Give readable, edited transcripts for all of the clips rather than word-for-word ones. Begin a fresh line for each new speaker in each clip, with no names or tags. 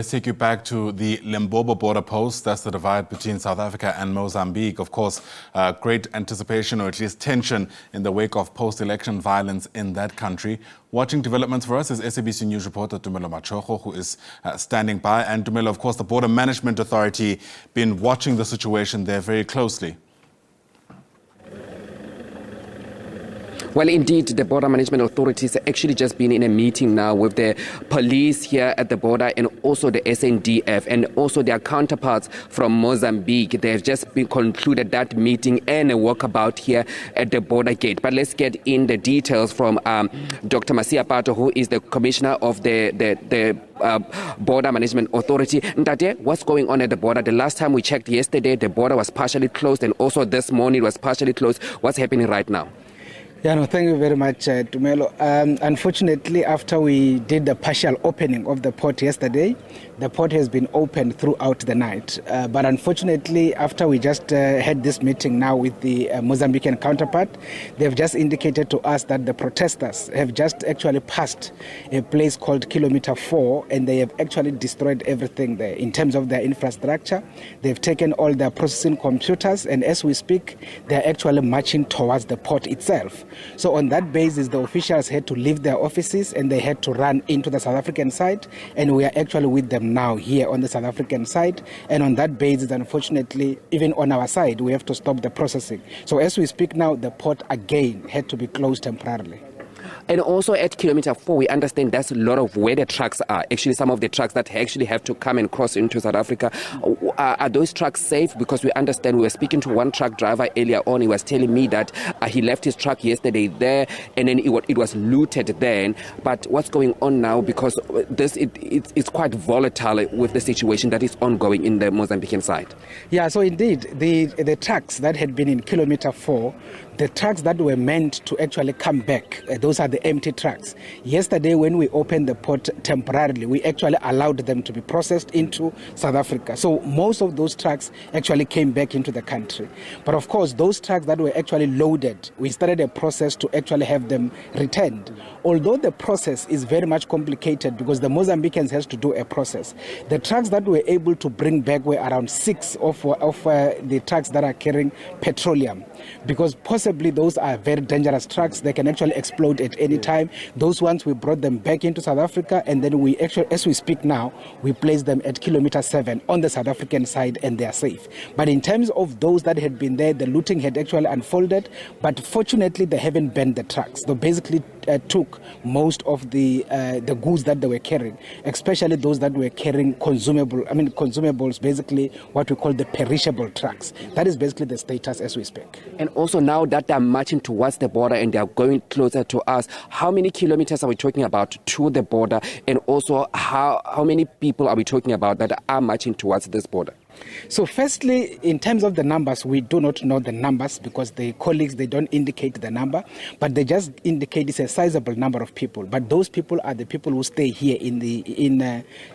Let's take you back to the Lebombo Border Post. That's the divide between South Africa and Mozambique. Of course, great anticipation or at least tension in the wake of post-election violence in that country. Watching developments for us is SABC News Reporter Tumelo Machogo, who is standing by. And Tumelo, of course, the Border Management Authority been watching the situation there very closely.
Well, indeed, the Border Management Authority has actually just been in a meeting now with the police here at the border and also the SANDF and also their counterparts from Mozambique. They've just been concluded that meeting and a walkabout here at the border gate. But let's get in the details from Dr. Masia Pato, who is the Commissioner of the Border Management Authority. Ndade, what's going on at the border? The last time we checked yesterday, the border was partially closed, and also this morning it was partially closed. What's happening right now?
Yeah, no, thank you very much, Tumelo. Unfortunately, after we did the partial opening of the port yesterday, the port has been open throughout the night. But unfortunately, after we just had this meeting now with the Mozambican counterpart, they've just indicated to us that the protesters have just actually passed a place called Kilometer 4, and they have actually destroyed everything there in terms of their infrastructure. They've taken all their processing computers, and as we speak, they're actually marching towards the port itself. So on that basis, the officials had to leave their offices and they had to run into the South African side, and we are actually with them now here on the South African side. And on that basis, unfortunately, even on our side, we have to stop the processing. So as we speak now, the port again had to be closed temporarily.
And also at Kilometer 4, we understand that's a lot of where the trucks are. Actually, some of the trucks that actually have to come and cross into South Africa. Are those trucks safe? Because we understand, we were speaking to one truck driver earlier on. He was telling me that he left his truck yesterday there, and then it was looted then. But what's going on now? Because it's quite volatile with the situation that is ongoing in the Mozambican side.
Yeah, so indeed, the trucks that had been in Kilometer 4, the trucks that were meant to actually come back, those are the empty trucks. Yesterday, when we opened the port temporarily, we actually allowed them to be processed into South Africa. So most of those trucks actually came back into the country. But of course, those trucks that were actually loaded, we started a process to actually have them returned. Although the process is very much complicated because the Mozambicans has to do a process, the trucks that were able to bring back were around 6 of the trucks that are carrying petroleum, because possibly those are very dangerous trucks. They can actually explode at any time. Those ones, we brought them back into South Africa, and then we actually, as we speak now, we place them at Kilometer 7 on the South African side, and they are safe. But in terms of those that had been there, the looting had actually unfolded, but fortunately they haven't burned the trucks. They basically took most of the goods that they were carrying, especially those that were carrying consumables, basically what we call the perishable trucks. That is basically the status as we speak.
And also now that they're marching towards the border and they're going closer to us, how many kilometers are we talking about to the border? And also how many people are we talking about that are marching towards this border?
So firstly, in terms of the numbers, we do not know the numbers because the colleagues, they don't indicate the number, but they just indicate it's a sizable number of people. But those people are the people who stay here in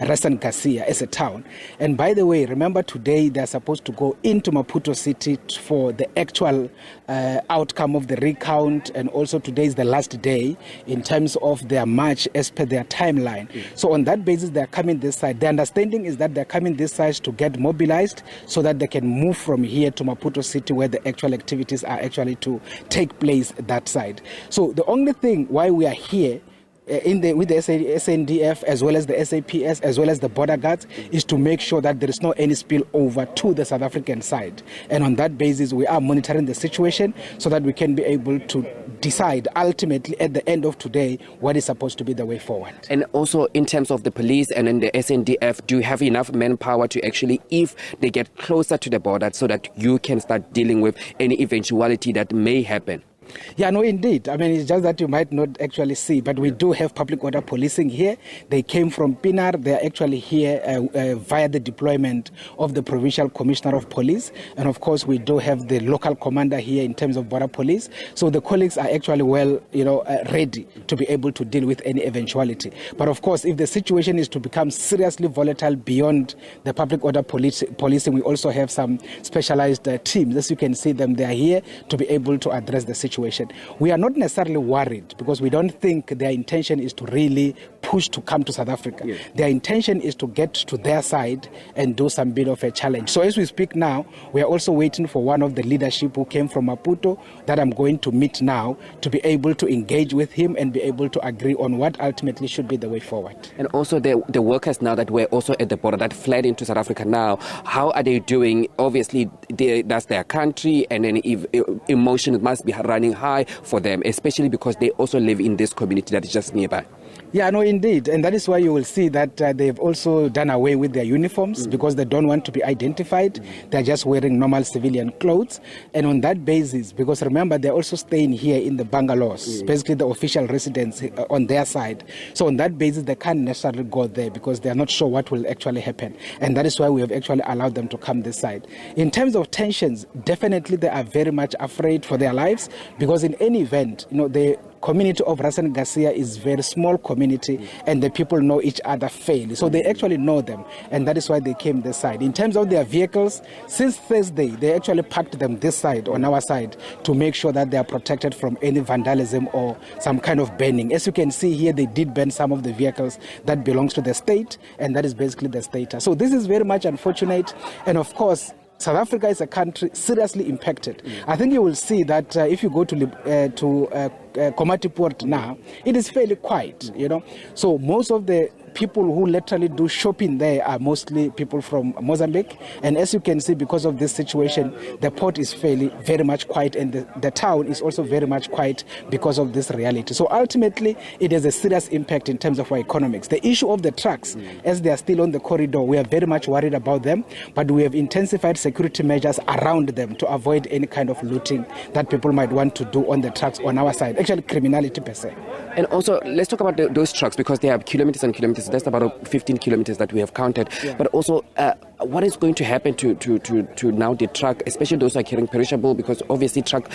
Ressano Garcia as a town. And by the way, remember today they're supposed to go into Maputo city for the actual outcome of the recount, and also today is the last day in terms of their march as per their timeline. So on that basis, they're coming this side. The understanding is that they're coming this side to get mobilized so that they can move from here to Maputo city, where the actual activities are actually to take place that side. So the only thing why we are here with the SANDF as well as the SAPS as well as the border guards is to make sure that there is no any spill over to the South African side. And on that basis, we are monitoring the situation so that we can be able to decide ultimately at the end of today what is supposed to be the way forward.
And also in terms of the police and then the SANDF, do you have enough manpower to actually, if they get closer to the border, so that you can start dealing with any eventuality that may happen?
Yeah, no, indeed. I mean, it's just that you might not actually see, but we do have public order policing here. They came from Pinar. They are actually here via the deployment of the Provincial Commissioner of Police. And of course, we do have the local commander here in terms of border police. So the colleagues are actually well, ready to be able to deal with any eventuality. But of course, if the situation is to become seriously volatile beyond the public order policing, we also have some specialized teams. As you can see them, they are here to be able to address the situation. situation. We are not necessarily worried because we don't think their intention is to really push to come to South Africa.
Yeah.
Their intention is to get to their side and do some bit of a challenge. So as we speak now, we are also waiting for one of the leadership who came from Maputo that I'm going to meet now to be able to engage with him and be able to agree on what ultimately should be the way forward.
And also the workers now that were also at the border that fled into South Africa now, how are they doing? Obviously, that's their country, and then emotion must be running high for them, especially because they also live in this community that is just nearby.
Yeah, no, indeed. And that is why you will see that they've also done away with their uniforms because they don't want to be identified. They're just wearing normal civilian clothes. And on that basis, because remember, they're also staying here in the bungalows, basically the official residence on their side. So on that basis, they can't necessarily go there because they're not sure what will actually happen. And that is why we have actually allowed them to come this side. In terms of tensions, definitely they are very much afraid for their lives because in any event, the community of Ressano Garcia is very small community and the people know each other fairly. So they actually know them and that is why they came this side. In terms of their vehicles, since Thursday, they actually parked them this side, on our side, to make sure that they are protected from any vandalism or some kind of burning. As you can see here, they did burn some of the vehicles that belongs to the state and that is basically the status. So this is very much unfortunate and of course, South Africa is a country seriously impacted. I think you will see that if you go to Komati Port now, it is fairly quiet, So most of the people who literally do shopping there are mostly people from Mozambique. And as you can see, because of this situation, the port is very much quiet and the town is also very much quiet because of this reality. So ultimately, it has a serious impact in terms of our economics. The issue of the trucks, as they are still on the corridor, we are very much worried about them, but we have intensified security measures around them to avoid any kind of looting that people might want to do on the trucks on our side, actually criminality per se.
And also, let's talk about those trucks because they have kilometers and kilometers. That's about 15 kilometers that we have counted. Yeah. But also, what is going to happen to now the truck, especially those who are carrying perishable? Because obviously, truck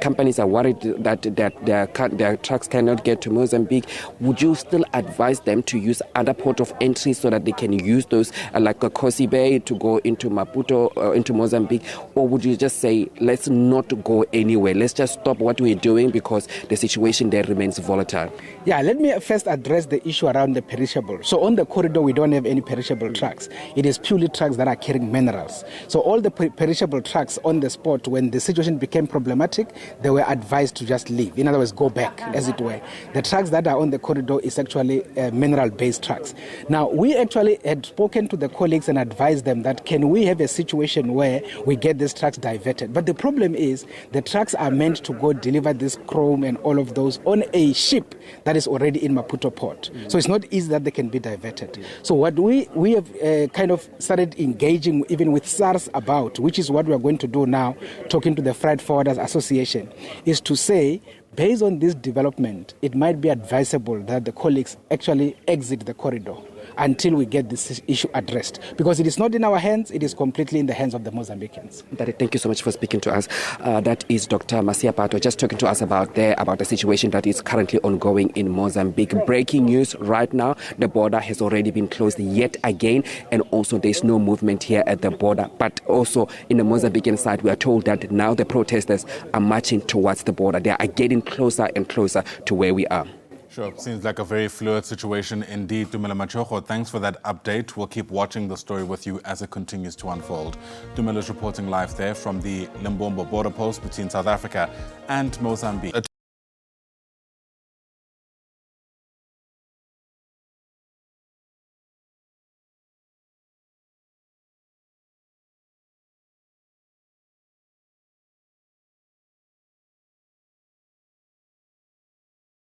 companies are worried that their trucks cannot get to Mozambique. Would you still advise them to use other port of entry so that they can use those like a Kosi Bay to go into Maputo, into Mozambique? Or would you just say, let's not go anywhere? Let's just stop what we're doing because the situation there remains volatile?
Yeah, let me first address the issue around the perishable. So on the corridor, we don't have any perishable trucks. It is purely trucks that are carrying minerals. So all the perishable trucks on the spot, when the situation became problematic, they were advised to just leave. In other words, go back, as it were. The trucks that are on the corridor is actually mineral-based trucks. Now, we actually had spoken to the colleagues and advised them that can we have a situation where we get these trucks diverted? But the problem is the trucks are meant to go deliver this chrome and all of those on a ship that is already in Maputo port. So it's not easy that they can be diverted. So what we have kind of started engaging even with SARS about, which is what we are going to do now, talking to the Freight Forwarders Association, is to say, based on this development, it might be advisable that the colleagues actually exit the corridor until we get this issue addressed. Because it is not in our hands, it is completely in the hands of the Mozambicans.
Thank you so much for speaking to us. That is Dr. Masia Pato just talking to us about the situation that is currently ongoing in Mozambique. Breaking news right now, the border has already been closed yet again, and also there's no movement here at the border. But also in the Mozambican side, we are told that now the protesters are marching towards the border. They are getting closer and closer to where we are.
Sure. Seems like a very fluid situation indeed. Tumelo Machogo, thanks for that update. We'll keep watching the story with you as it continues to unfold. Tumelo's reporting live there from the Lebombo Border Post between South Africa and Mozambique.